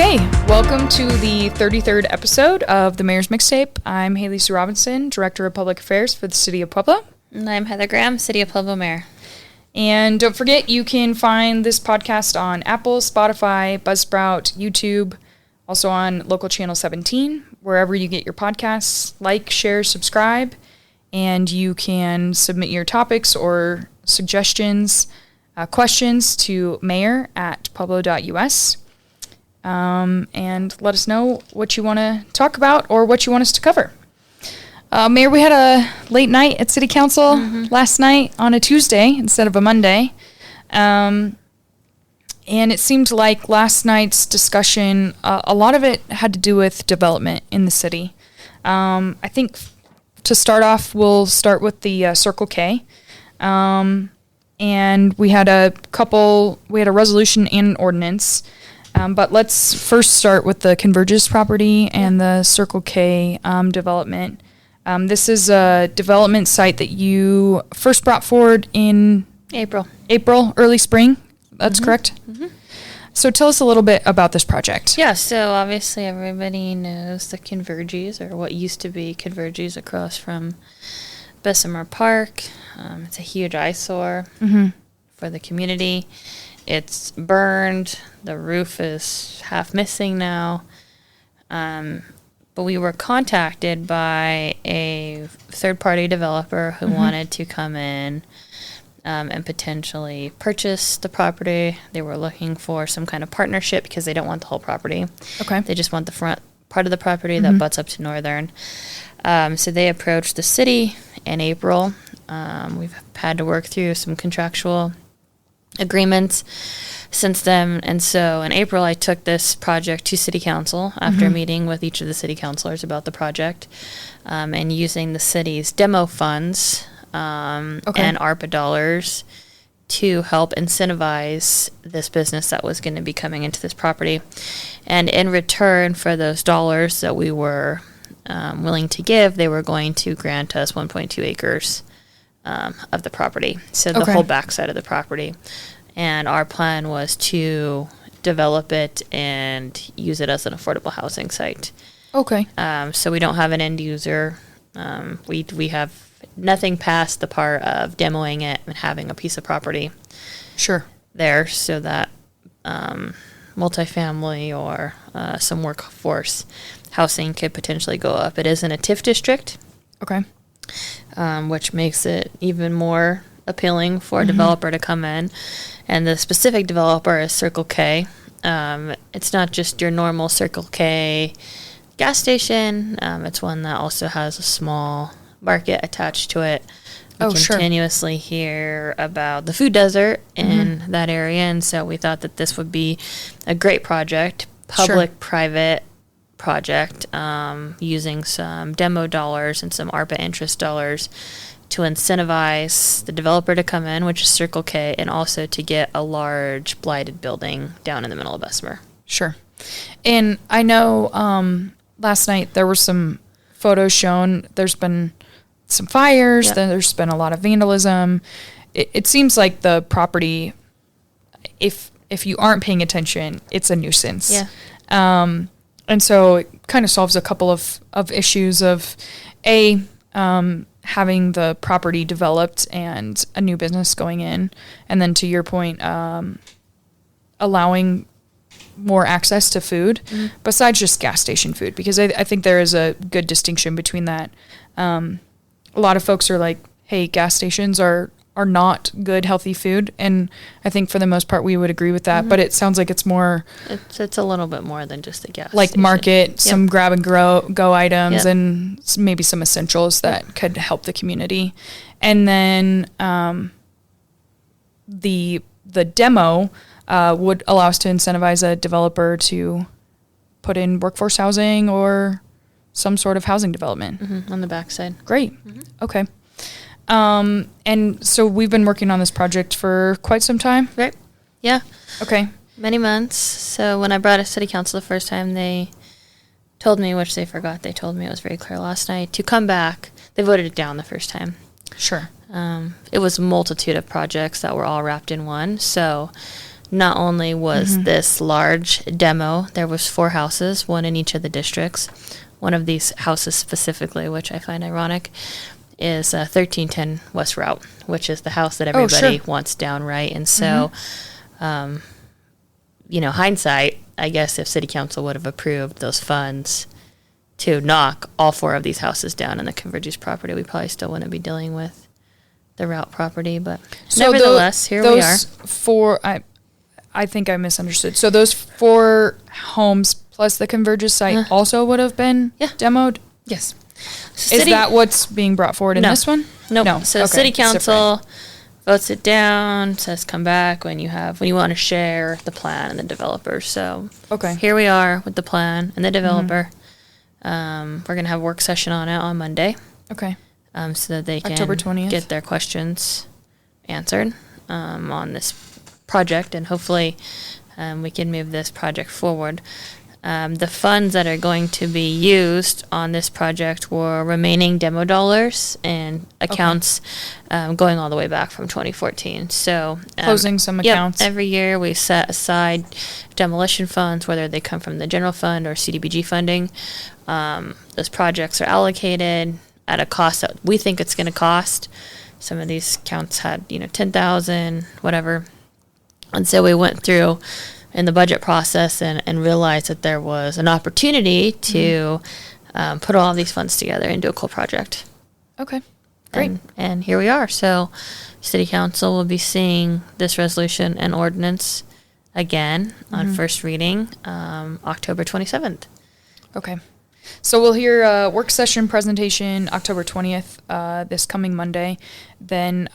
Okay, welcome to the 33rd episode of the Mayor's Mixtape. I'm Haley Sue Robinson, Director of Public Affairs for the City of Pueblo. And I'm Heather Graham, City of Pueblo Mayor. And don't forget, you can find this podcast on Apple, Spotify, Buzzsprout, YouTube, also on Local Channel 17, wherever you get your podcasts. Like, share, subscribe, and you can submit your topics or suggestions, questions to mayor@pueblo.us. And let us know what you want to talk about or what you want us to cover. Mayor, we had a late night at City Council last night on a Tuesday instead of a Monday. And it seemed like last night's discussion, a lot of it had to do with development in the city. I think to start off, we'll start with the Circle K. And we had a resolution and an ordinance. But let's first start with the Convergys property and the Circle K development. This is a development site that you first brought forward in April, early spring. That's correct? Mm-hmm. So tell us a little bit about this project. Yeah, so obviously everybody knows the Convergys, or what used to be Convergys, across from Bessemer Park. It's a huge eyesore for the community. It's burned. The roof is half missing now. But we were contacted by a third-party developer who wanted to come in and potentially purchase the property. They were looking for some kind of partnership because they don't want the whole property. Okay. They just want the front part of the property that butts up to Northern. So they approached the city in April. We've had to work through some contractual agreements since then, and so in April I took this project to City Council after meeting with each of the city councilors about the project, and using the city's demo funds and ARPA dollars to help incentivize this business that was going to be coming into this property. And in return for those dollars that we were willing to give, they were going to grant us 1.2 acres of the property, so the whole backside of the property. And our plan was to develop it and use it as an affordable housing site. Okay. So we don't have an end user. We have nothing past the part of demoing it and having a piece of property there, so that multifamily or some workforce housing could potentially go up. It is in a TIF district. Okay. Which makes it even more appealing for a developer to come in. And the specific developer is Circle K. It's not just your normal Circle K gas station. It's one that also has a small market attached to it. We continuously hear about the food desert in that area, and so we thought that this would be a great project, public-private project, using some demo dollars and some ARPA interest dollars to incentivize the developer to come in, which is Circle K, and also to get a large blighted building down in the middle of Bessemer. Sure. And I know last night there were some photos shown. There's been some fires. There's been a lot of vandalism. It seems like the property, if you aren't paying attention, it's a nuisance. Yeah. And so it kind of solves a couple of issues of having the property developed and a new business going in. And then to your point, allowing more access to food besides just gas station food, because I think there is a good distinction between that. A lot of folks are like, hey, gas stations are not good, healthy food. And I think for the most part, we would agree with that. But it sounds like it's more... It's a little bit more than just a gas like station. Market, some grab and go items, and maybe some essentials that could help the community. And then the demo would allow us to incentivize a developer to put in workforce housing or some sort of housing development. On the backside. Great. Okay. And so we've been working on this project for quite some time? Right. Yeah. Okay. Many months. So when I brought it to City Council the first time, they told me, which they forgot, they told me, it was very clear last night, to come back. They voted it down the first time. Sure. It was a multitude of projects that were all wrapped in one. So not only was this large demo, there was 4 houses, one in each of the districts. One of these houses specifically, which I find ironic, is 1310 West Route, which is the house that everybody wants down, right? And so, hindsight, I guess if City Council would have approved those funds to knock all 4 of these houses down on the Convergys property, we probably still wouldn't be dealing with the route property. But nevertheless, here we are. 4, I think I misunderstood. So those 4 homes plus the Convergys site also would have been demoed? Yes. So is that what's being brought forward in this one? No. So City Council votes it down, says come back when you want to share the plan and the developer. So here we are with the plan and the developer. We're going to have a work session on it on Monday. Okay. So that they can October 20th. Get their questions answered on this project, and hopefully we can move this project forward. The funds that are going to be used on this project were remaining demo dollars and accounts going all the way back from 2014. So closing some accounts. Every year we set aside demolition funds, whether they come from the general fund or CDBG funding. Those projects are allocated at a cost that we think it's going to cost. Some of these accounts had 10,000, whatever. And so we went through in the budget process and realized that there was an opportunity to put all of these funds together into a cool project. Okay, great. And here we are. So City Council will be seeing this resolution and ordinance again on first reading October 27th. Okay. So we'll hear a work session presentation October 20th, this coming Monday. Then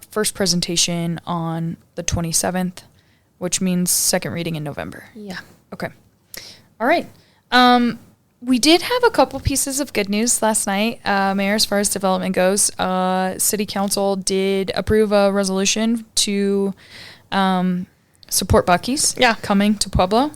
first presentation on the 27th, which means second reading in November. Yeah. Okay. All right. We did have a couple pieces of good news last night, Mayor, as far as development goes. City Council did approve a resolution to support Buc-ees coming to Pueblo.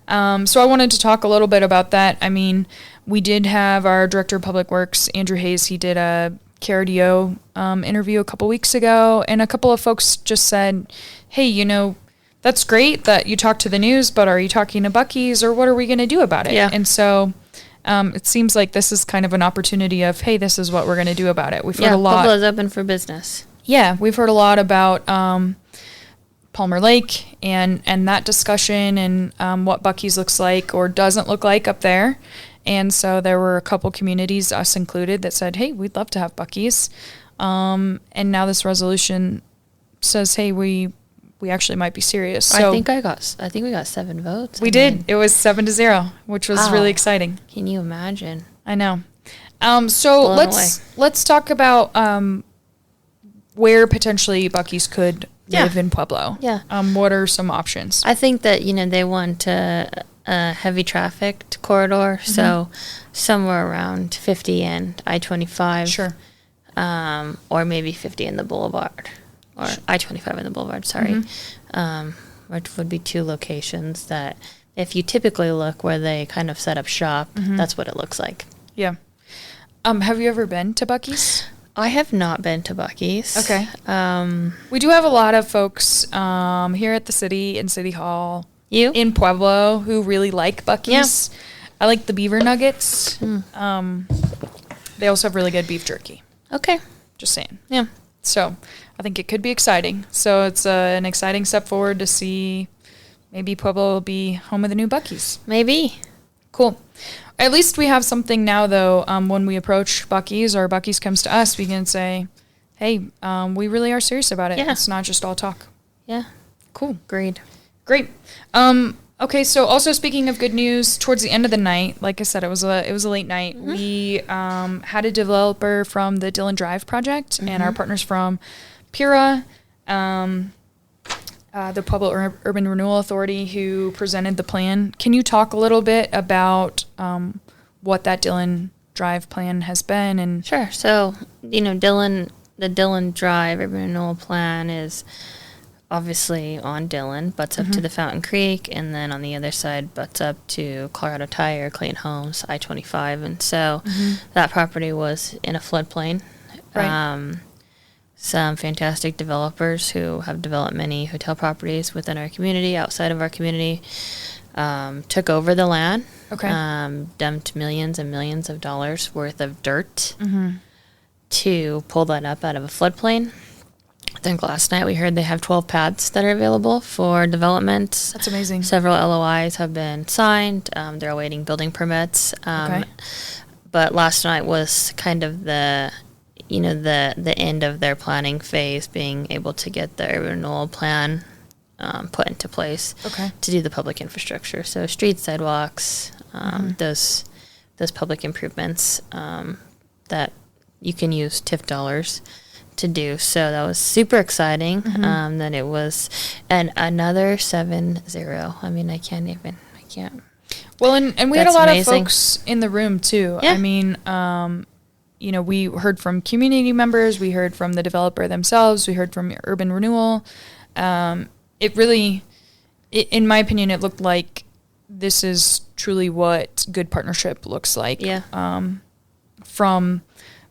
So I wanted to talk a little bit about that. I mean, we did have our Director of Public Works, Andrew Hayes. He did a KRDO interview a couple weeks ago, and a couple of folks just said, hey, that's great that you talked to the news, but are you talking to Buc-ees, or what are we going to do about it? Yeah. And so it seems like this is kind of an opportunity of, hey, this is what we're going to do about it. We've heard a lot. Pueblo's open for business. Yeah, we've heard a lot about Palmer Lake and that discussion and what Buc-ees looks like or doesn't look like up there. And so there were a couple communities, us included, that said, hey, we'd love to have Buc-ees. And now this resolution says, hey, we actually might be serious. So I think we got 7 votes. We did. It was 7-0, which was really exciting. Can you imagine? I know. So let's talk about where potentially Buc-ees could live in Pueblo. Yeah. What are some options? I think that they want a heavy trafficked corridor, so somewhere around 50 and I-25. Sure. Or maybe 50 in the Boulevard. Or I-25 in the Boulevard, sorry. Which would be 2 locations that, if you typically look where they kind of set up shop, that's what it looks like. Yeah. Have you ever been to Buc-ees? I have not been to Buc-ees. Okay. We do have a lot of folks here at the city and City Hall in Pueblo who really like Buc-ees. Yeah. I like the beaver nuggets. They also have really good beef jerky. Okay. Just saying. Yeah. So I think it could be exciting. So it's an exciting step forward to see maybe Pueblo will be home of the new Buc-ees. Maybe. Cool. At least we have something now, though, when we approach Buc-ees or Buc-ees comes to us, we can say, hey, we really are serious about it. Yeah. It's not just all talk. Yeah. Cool. Agreed. Great. Okay, so also speaking of good news, towards the end of the night, like I said, it was a late night. We had a developer from the Dillon Drive project and our partners from Pura, the Pueblo Urban Renewal Authority, who presented the plan. Can you talk a little bit about what that Dillon Drive plan has been? And sure. So, the Dillon Drive Urban Renewal Plan is obviously on Dillon, butts up to the Fountain Creek, and then on the other side butts up to Colorado Tire, Clayton Homes, I-25, and so that property was in a floodplain. Right. some fantastic developers who have developed many hotel properties within our community, outside of our community, took over the land, dumped millions and millions of dollars worth of dirt to pull that up out of a floodplain. I think last night we heard they have 12 pads that are available for development. That's amazing. Several LOIs have been signed. They're awaiting building permits. But last night was kind of the end of their planning phase, being able to get their renewal plan put into place to do the public infrastructure. So streets, sidewalks, those public improvements that you can use TIF dollars to do. So that was super exciting. Then it was another 7-0. I mean, I can't. Well, and we had a lot of folks in the room too. Yeah. I mean, we heard from community members, we heard from the developer themselves, we heard from Urban Renewal. It really, in my opinion, it looked like this is truly what good partnership looks like. Yeah. From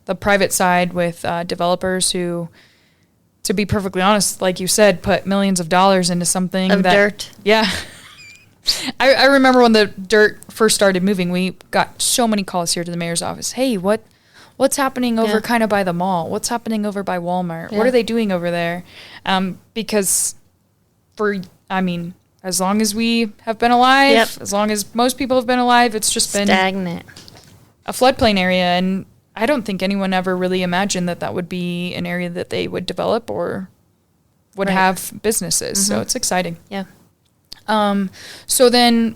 the private side with developers who, to be perfectly honest, like you said, put millions of dollars into something of dirt. Yeah. I remember when the dirt first started moving, we got so many calls here to the mayor's office. Hey, what's happening over kind of by the mall? What's happening over by Walmart? What are they doing over there? Because as long as we have been alive, as long as most people have been alive, it's just been stagnant. A floodplain area, and I don't think anyone ever really imagined that would be an area that they would develop or would have businesses. So it's exciting. Yeah. So then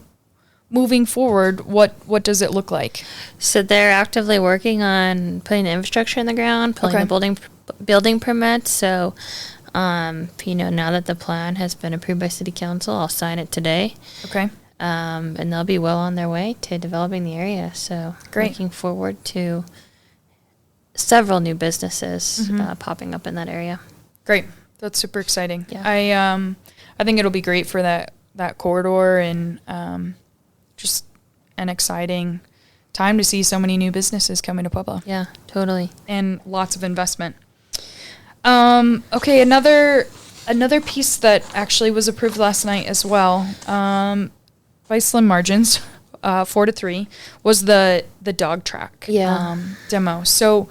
moving forward, what does it look like? So they're actively working on putting the infrastructure in the ground, pulling the building permits. So, now that the plan has been approved by City Council, I'll sign it today. Okay. And they'll be well on their way to developing the area. So looking forward to several new businesses popping up in that area. Great. That's super exciting. Yeah. I think it'll be great for that corridor, and just an exciting time to see so many new businesses coming to Pueblo. Yeah, totally. And lots of investment. Okay, another piece that actually was approved last night as well, by slim margins, 4-3, was the dog track demo. So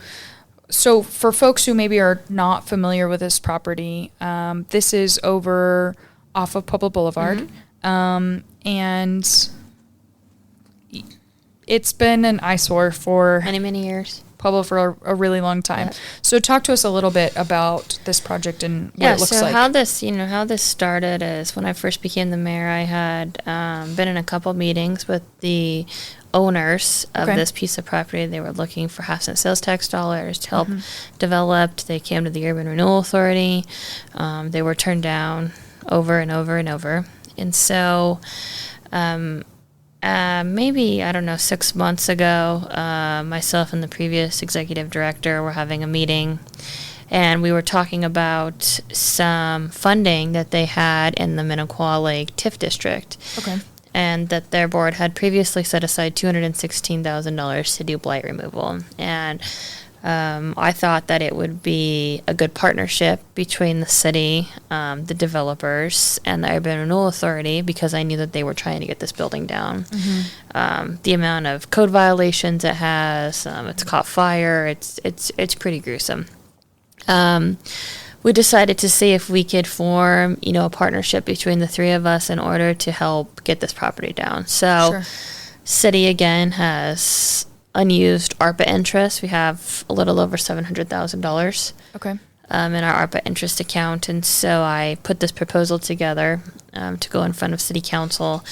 for folks who maybe are not familiar with this property, this is over off of Pueblo Boulevard, and it's been an eyesore for many years. Pueblo for a really long time. Yep. So talk to us a little bit about this project and what it looks like. How this started is when I first became the mayor, I had been in a couple meetings with the owners of this piece of property. They were looking for half-cent sales tax dollars to help develop. They came to the Urban Renewal Authority. They were turned down over and over and over. And so maybe, 6 months ago, myself and the previous executive director were having a meeting, and we were talking about some funding that they had in the Minnequaw Lake TIF district. Okay. And that their board had previously set aside $216,000 to do blight removal. And I thought that it would be a good partnership between the city, the developers, and the Urban Renewal Authority, because I knew that they were trying to get this building down. The amount of code violations it has, it's caught fire, it's pretty gruesome. We decided to see if we could form, a partnership between the three of us in order to help get this property down. So, city again has unused ARPA interest. We have a little over $700,000 in our ARPA interest account, and so I put this proposal together to go in front of City Council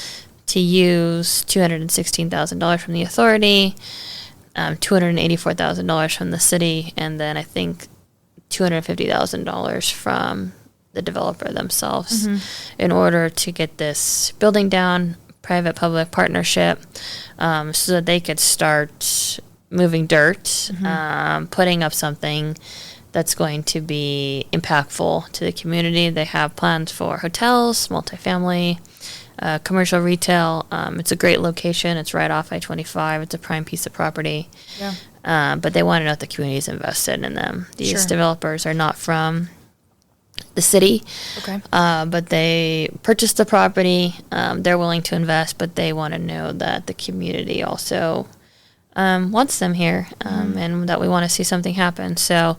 to use $216,000 from the authority, $284,000 from the city, and then I think $250,000 from the developer themselves in order to get this building down, private-public partnership, so that they could start moving dirt, putting up something that's going to be impactful to the community. They have plans for hotels, multifamily, commercial retail. It's a great location. It's right off I-25. It's a prime piece of property. but they want to know if the community's invested in them. These Sure. developers are not from the city, Okay. but they purchased the property. They're willing to invest, but they want to know that the community also wants them here, and that we want to see something happen. So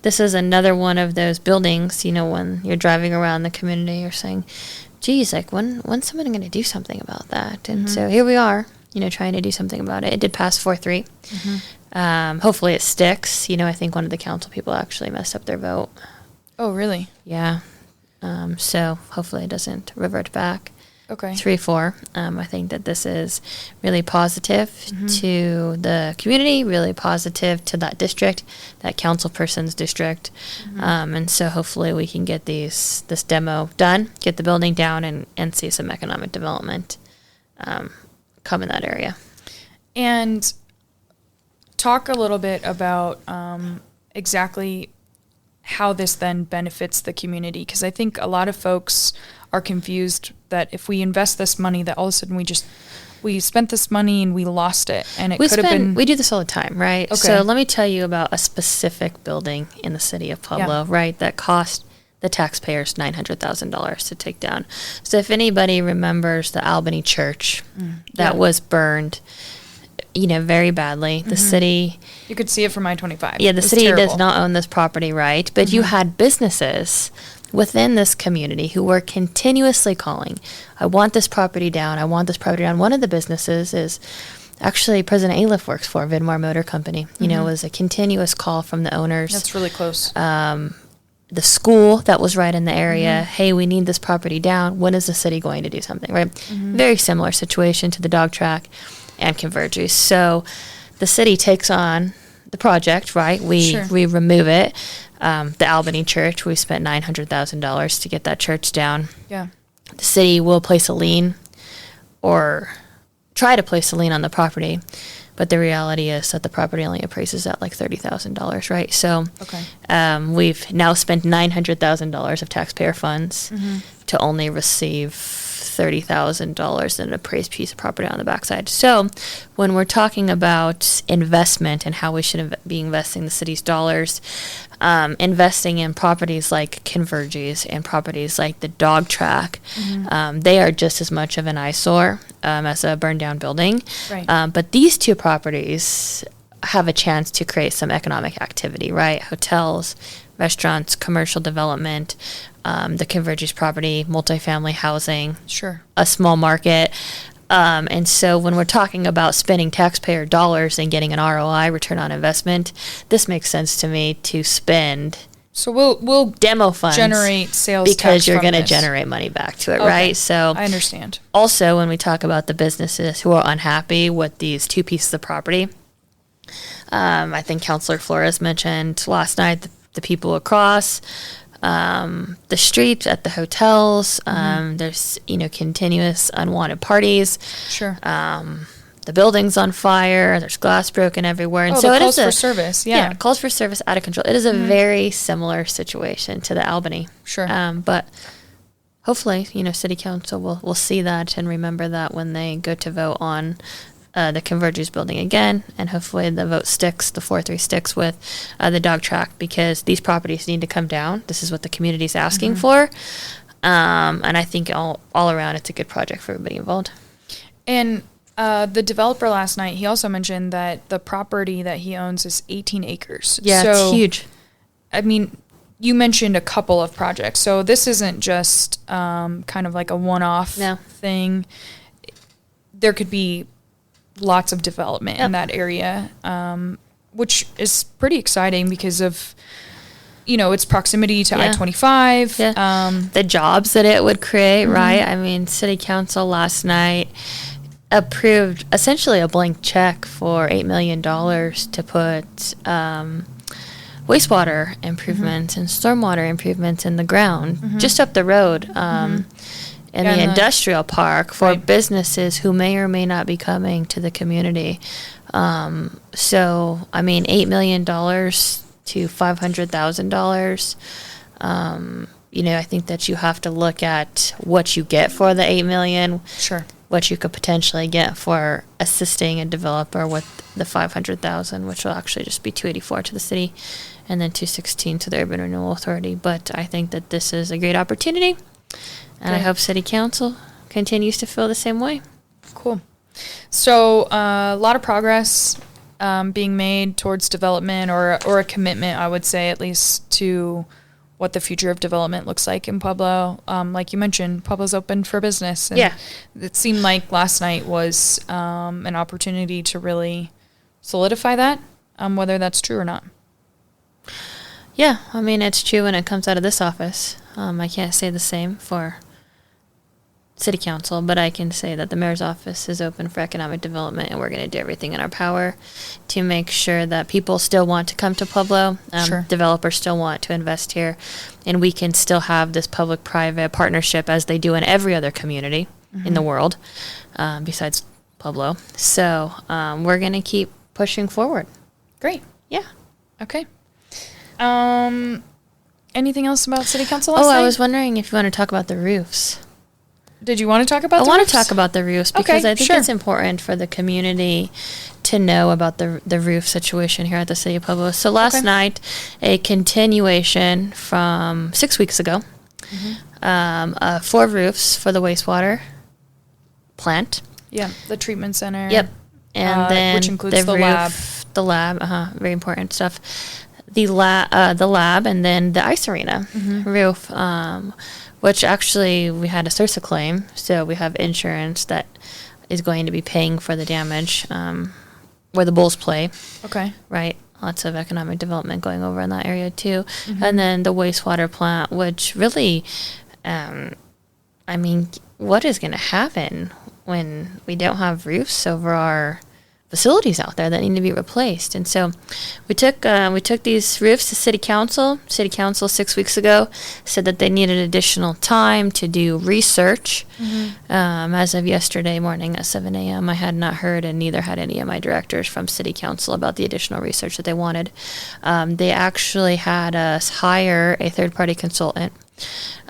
this is another one of those buildings, when you're driving around the community, you're saying, geez, like when's somebody going to do something about that? And so here we are, trying to do something about it. It did pass 4-3. Hopefully it sticks. I think one of the council people actually messed up their vote. Oh, really? Yeah. So hopefully it doesn't revert back. Okay. 3-4. I think that this is really positive to the community, really positive to that district, that council person's district. And so hopefully we can get this demo done, get the building down, and see some economic development come in that area. And talk a little bit about exactly how this then benefits the community, because I think a lot of folks are confused that if we invest this money, that all of a sudden we spent this money and we lost it, and it could have been. We do this all the time, right? Okay. So let me tell you about a specific building in the city of Pueblo, right? That cost the taxpayers $900,000 to take down. So if anybody remembers the Albany Church that was burned, very badly, the city. You could see it from I-25. Yeah, the city does not own this property, right? But you had businesses within this community who were continuously calling, I want this property down, I want this property down. One of the businesses is actually President Aliff works for, Vidmar Motor Company. It was a continuous call from the owners. That's really close. The school that was right in the area, hey, we need this property down. When is the city going to do something, right? Very similar situation to the dog track and Convergys. So the city takes on the project, right? We remove it. The Albany Church, we spent $900,000 to get that church down. Yeah. The city will place a lien or try to place a lien on the property, but the reality is that the property only appraises at like $30,000, right? So we've now spent $900,000 of taxpayer funds to only receive $30,000 in an appraised piece of property on the backside. So when we're talking about investment and how we should be investing the city's dollars, investing in properties like Convergys and properties like the dog track, they are just as much of an eyesore as a burned down building. Right. But these two properties have a chance to create some economic activity, right? Hotels, restaurants, commercial development, the Convergys property, multifamily housing, a small market. And so when we're talking about spending taxpayer dollars and getting an ROI, return on investment, this makes sense to me to spend. So we'll demo funds, generate sales because tax you're from going to this. generate money back to it, right? So I understand. Also, when we talk about the businesses who are unhappy with these two pieces of property, I think Councilor Flores mentioned last night the people across the street at the hotels. There's continuous unwanted parties. The building's on fire. There's glass broken everywhere, and so the it calls is for service. Yeah, calls for service out of control. It is a very similar situation to the Albany. But hopefully, City Council will see that and remember that when they go to vote on the Convergys building again, and hopefully the vote sticks, the 4-3 sticks with the dog track, because these properties need to come down. This is what the community is asking for, and I think all around it's a good project for everybody involved. And the developer last night, he also mentioned that the property that he owns is 18 acres. Yeah, it's huge. I mean, you mentioned a couple of projects, so this isn't just kind of like a one-off thing. There could be lots of development in that area, which is pretty exciting because of, its proximity to I-25. The jobs that it would create, right? I mean, City Council last night approved essentially a blank check for $8 million to put wastewater improvements and stormwater improvements in the ground just up the road. In the industrial park for businesses who may or may not be coming to the community. So, I mean, $8 million to $500,000. I think that you have to look at what you get for the $8 million. what you could potentially get for assisting a developer with the $500,000, which will actually just be $284 to the city, and then $216 to the Urban Renewal Authority. But I think that this is a great opportunity, and I hope City Council continues to feel the same way. Cool. So a lot of progress being made towards development, or a commitment, I would say, at least, to what the future of development looks like in Pueblo. Like you mentioned, Pueblo's open for business. And it seemed like last night was an opportunity to really solidify that, whether that's true or not. Yeah, I mean, it's true when it comes out of this office. I can't say the same for City Council, but I can say that the mayor's office is open for economic development, and we're going to do everything in our power to make sure that people still want to come to Pueblo. Developers still want to invest here, and we can still have this public-private partnership as they do in every other community in the world, besides Pueblo. So we're going to keep pushing forward. Great. Yeah. Okay. Anything else about City Council last night? I was wondering if you want to talk about the roofs. Did you want to talk about the roofs? I want to talk about the roofs because I think it's important for the community to know about the roof situation here at the City of Pueblo. So last night, a continuation from 6 weeks ago, 4 roofs for the wastewater plant. Yeah, the treatment center. Yep. And then which includes the lab. The lab, very important stuff. The lab, and then the ice arena roof, which actually we had a CIRSA claim, so we have insurance that is going to be paying for the damage where the Bulls play. Okay. Right. Lots of economic development going over in that area too. And then the wastewater plant, which really, I mean, what is going to happen when we don't have roofs over our facilities out there that need to be replaced? And so we took these roofs to City Council. City Council 6 weeks ago said that they needed additional time to do research. As of yesterday morning at 7 a.m., I had not heard, and neither had any of my directors from City Council, about the additional research that they wanted. They actually had us hire a third-party consultant,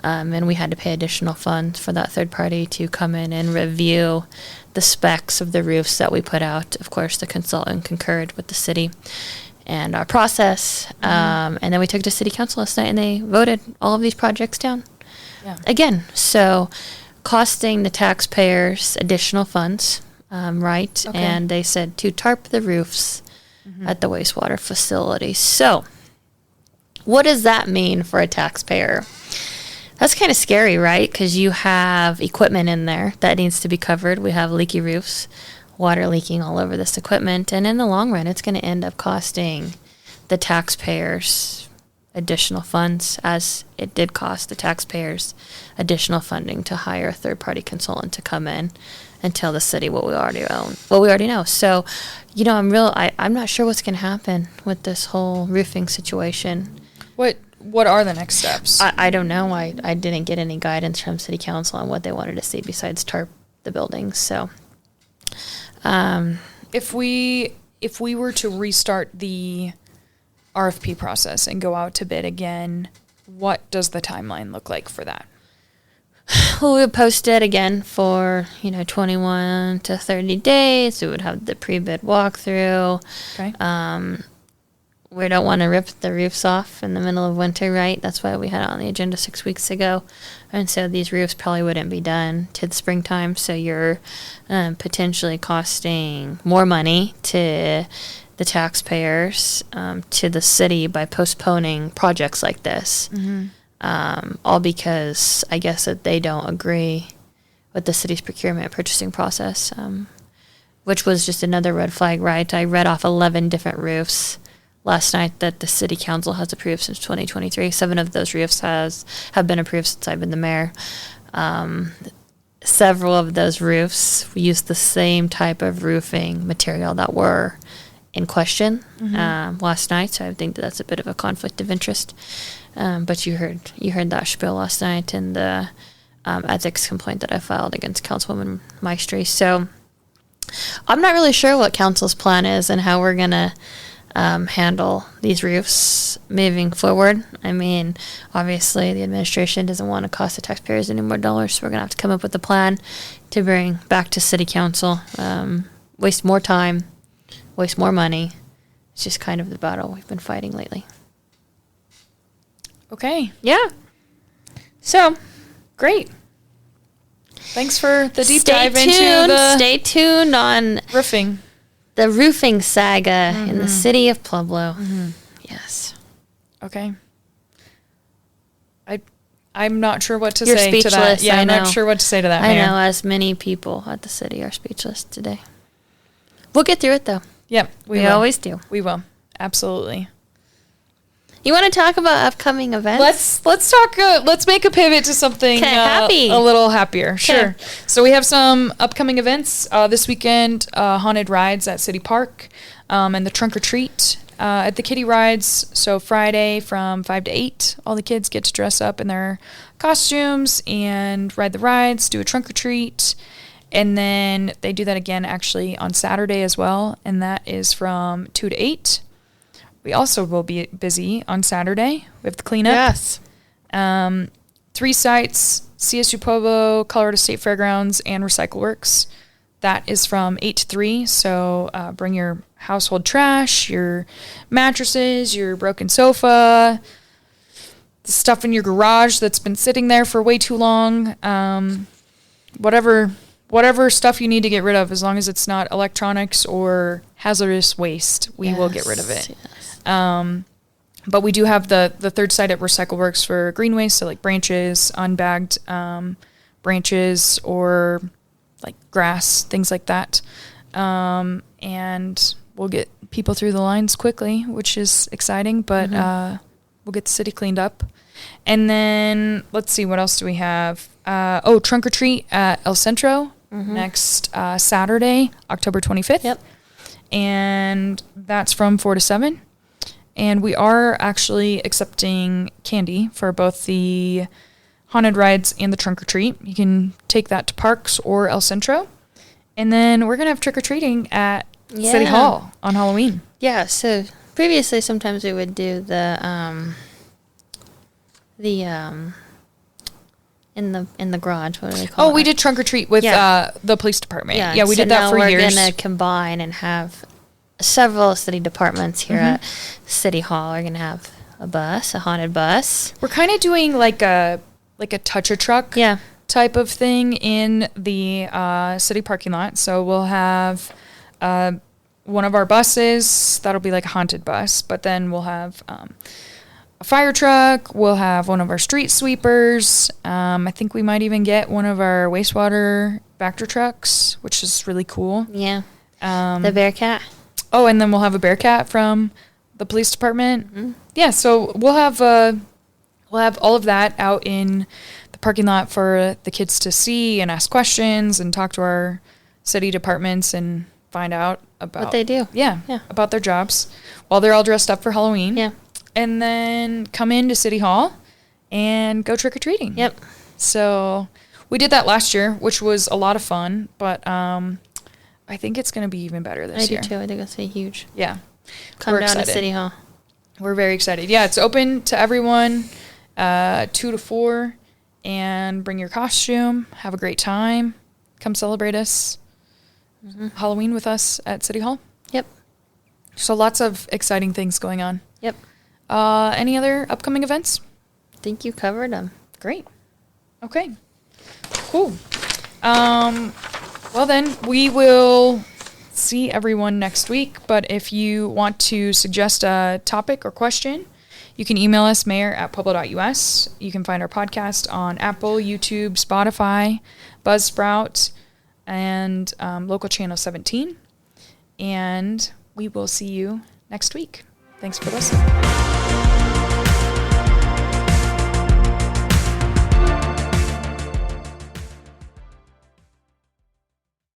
and we had to pay additional funds for that third party to come in and review the specs of the roofs that we put out. Of course, the consultant concurred with the city and our process. And then we took it to City Council last night, and they voted all of these projects down again. So costing the taxpayers additional funds, right? Okay. And they said to tarp the roofs at the wastewater facility. So what does that mean for a taxpayer? That's kind of scary, right? Because you have equipment in there that needs to be covered. We have leaky roofs, water leaking all over this equipment. And in the long run, it's going to end up costing the taxpayers additional funds, as it did cost the taxpayers additional funding to hire a third-party consultant to come in and tell the city what we already know. So, you know, I'm not sure what's going to happen with this whole roofing situation. What are the next steps? I don't know. I didn't get any guidance from City Council on what they wanted to see besides tarp the buildings. So, if we were to restart the RFP process and go out to bid again, what does the timeline look like for that? Well, we would post it again for 21 to 30 days. We would have the pre-bid walkthrough. Okay. We don't want to rip the roofs off in the middle of winter, right? That's why we had it on the agenda 6 weeks ago. And so these roofs probably wouldn't be done to the springtime. So you're potentially costing more money to the taxpayers, to the city, by postponing projects like this. All because I guess that they don't agree with the city's procurement and purchasing process, which was just another red flag, right? I read off 11 different roofs last night that the City Council has approved since 2023. 7 of those roofs have been approved since I've been the mayor. Several of those roofs use the same type of roofing material that were in question last night, so I think that's a bit of a conflict of interest. But you heard that spiel last night in the ethics complaint that I filed against Councilwoman Maestri. So I'm not really sure what council's plan is and how we're gonna handle these roofs moving forward. I mean, obviously the administration doesn't want to cost the taxpayers any more dollars, so we're going to have to come up with a plan to bring back to city council. Waste more time, waste more money. It's just kind of the battle we've been fighting lately. Okay. Yeah. So, great. Thanks for the deep dive into the... Stay tuned on... roofing. The roofing saga in the city of Pueblo. Yes. Okay. I'm not sure what to You're say to that. Yeah, I'm know. not sure what to say to that, I Mayor. know, as many people at the city are speechless today. We'll get through it, though. Yep, we always do. We will. Absolutely. You want to talk about upcoming events? Let's talk. Let's make a pivot to something happy. a little happier. Sure. So we have some upcoming events this weekend. Haunted rides at City Park, and the trunk or treat at the Kitty Rides. So Friday from 5 to 8, all the kids get to dress up in their costumes and ride the rides, do a trunk or treat. And then they do that again actually on Saturday as well, and that is from 2 to 8. We also will be busy on Saturday with the cleanup. Yes. 3 sites, CSU Pueblo, Colorado State Fairgrounds, and Recycle Works. That is from 8 to 3, so bring your household trash, your mattresses, your broken sofa, the stuff in your garage that's been sitting there for way too long, whatever stuff you need to get rid of, as long as it's not electronics or hazardous waste, we will get rid of it. Yes. But we do have the third site at Recycle Works for green waste, so like branches, unbagged branches, or like grass, things like that. And we'll get people through the lines quickly, which is exciting, but we'll get the city cleaned up. And then, let's see, what else do we have? Trunk or treat at El Centro next Saturday, October 25th. Yep. And that's from 4 to 7. And we are actually accepting candy for both the haunted rides and the trunk or treat. You can take that to Parks or El Centro. And then we're going to have trick-or-treating at City Hall on Halloween. Yeah, so previously sometimes we would do the in the garage, what do they call it? Oh, we did trunk or treat with the police department. Yeah, we did that for years. We're going to combine and have several city departments here at City Hall. We're going to have a bus, a haunted bus. We're kind of doing like a touch-a-truck type of thing in the city parking lot. So we'll have one of our buses. That'll be like a haunted bus. But then we'll have a fire truck. We'll have one of our street sweepers. I think we might even get one of our wastewater Vector trucks, which is really cool. Yeah. The Bearcat. Oh, and then we'll have a Bearcat from the police department. Yeah, so we'll have all of that out in the parking lot for the kids to see and ask questions and talk to our city departments and find out about what they do. Yeah, about their jobs while they're all dressed up for Halloween. Yeah. And then come into City Hall and go trick-or-treating. Yep. So we did that last year, which was a lot of fun, but I think it's going to be even better this year. I do too. I think it's going to be huge. Yeah. Come down to City Hall. We're very excited. Yeah, it's open to everyone, 2 to 4, and bring your costume. Have a great time. Come celebrate us. Halloween with us at City Hall. Yep. So lots of exciting things going on. Yep. Any other upcoming events? I think you covered them. Great. Okay. Cool. Well then, we will see everyone next week, but if you want to suggest a topic or question, you can email us, mayor@pueblo.us. You can find our podcast on Apple, YouTube, Spotify, Buzzsprout, and local channel 17. And we will see you next week. Thanks for listening.